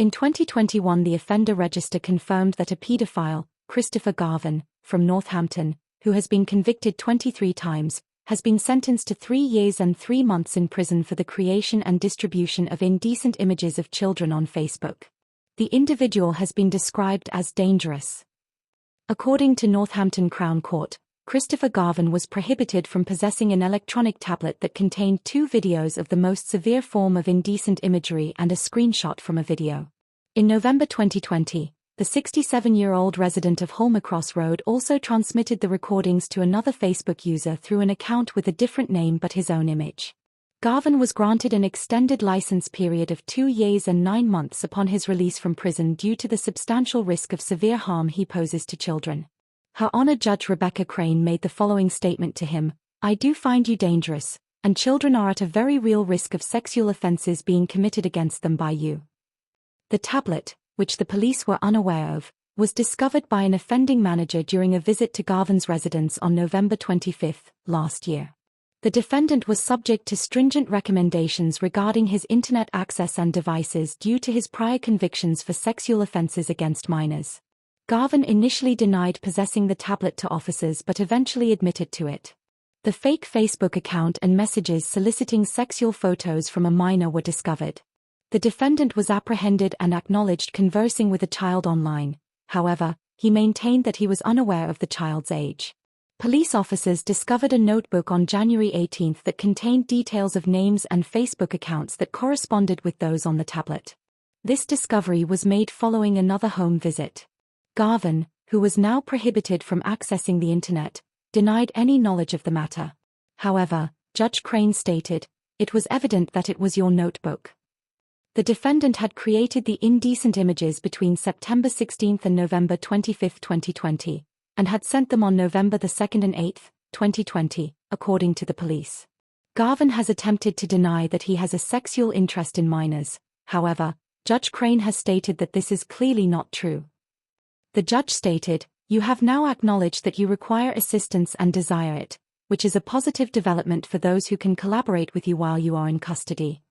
In 2021, the offender register confirmed that a paedophile, Garvan, from Northampton, who has been convicted 23 times, has been sentenced to 3 years and 3 months in prison for the creation and distribution of indecent images of children on Facebook. The individual has been described as dangerous. According to Northampton Crown Court, Garvan was prohibited from possessing an electronic tablet that contained 2 videos of the most severe form of indecent imagery and a screenshot from a video. In November 2020, the 67-year-old resident of Holmacross Road also transmitted the recordings to another Facebook user through an account with a different name but his own image. Garvan was granted an extended license period of 2 years and 9 months upon his release from prison due to the substantial risk of severe harm he poses to children. Her Honour Judge Rebecca Crane made the following statement to him: "I do find you dangerous, and children are at a very real risk of sexual offences being committed against them by you." The tablet, which the police were unaware of, was discovered by an offending manager during a visit to Garvan's residence on November 25 last year. The defendant was subject to stringent recommendations regarding his internet access and devices due to his prior convictions for sexual offences against minors. Garvan initially denied possessing the tablet to officers but eventually admitted to it. The fake Facebook account and messages soliciting sexual photos from a minor were discovered. The defendant was apprehended and acknowledged conversing with a child online. However, he maintained that he was unaware of the child's age. Police officers discovered a notebook on January 18 that contained details of names and Facebook accounts that corresponded with those on the tablet. This discovery was made following another home visit. Garvan, who was now prohibited from accessing the internet, denied any knowledge of the matter. However, Judge Crane stated, "It was evident that it was your notebook." The defendant had created the indecent images between September 16 and November 25, 2020, and had sent them on November 2 and 8, 2020, according to the police. Garvan has attempted to deny that he has a sexual interest in minors. However, Judge Crane has stated that this is clearly not true. The judge stated, "You have now acknowledged that you require assistance and desire it, which is a positive development for those who can collaborate with you while you are in custody."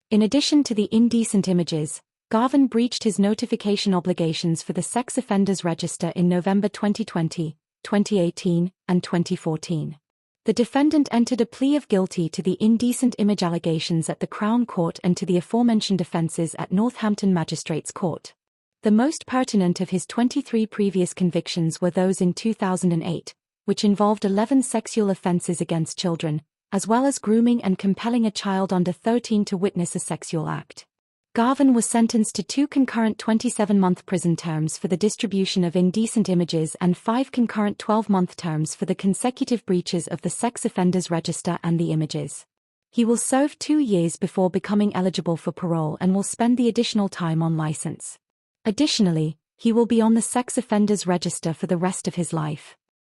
In addition to the indecent images, Garvan breached his notification obligations for the sex offenders register in November 2020, 2018, and 2014. The defendant entered a plea of guilty to the indecent image allegations at the Crown Court and to the aforementioned offences at Northampton Magistrates Court. The most pertinent of his 23 previous convictions were those in 2008, which involved 11 sexual offences against children, as well as grooming and compelling a child under 13 to witness a sexual act. Garvan was sentenced to 2 concurrent 27-month prison terms for the distribution of indecent images and 5 concurrent 12-month terms for the consecutive breaches of the sex offenders register and the images. He will serve 2 years before becoming eligible for parole and will spend the additional time on license. Additionally, he will be on the sex offenders register for the rest of his life.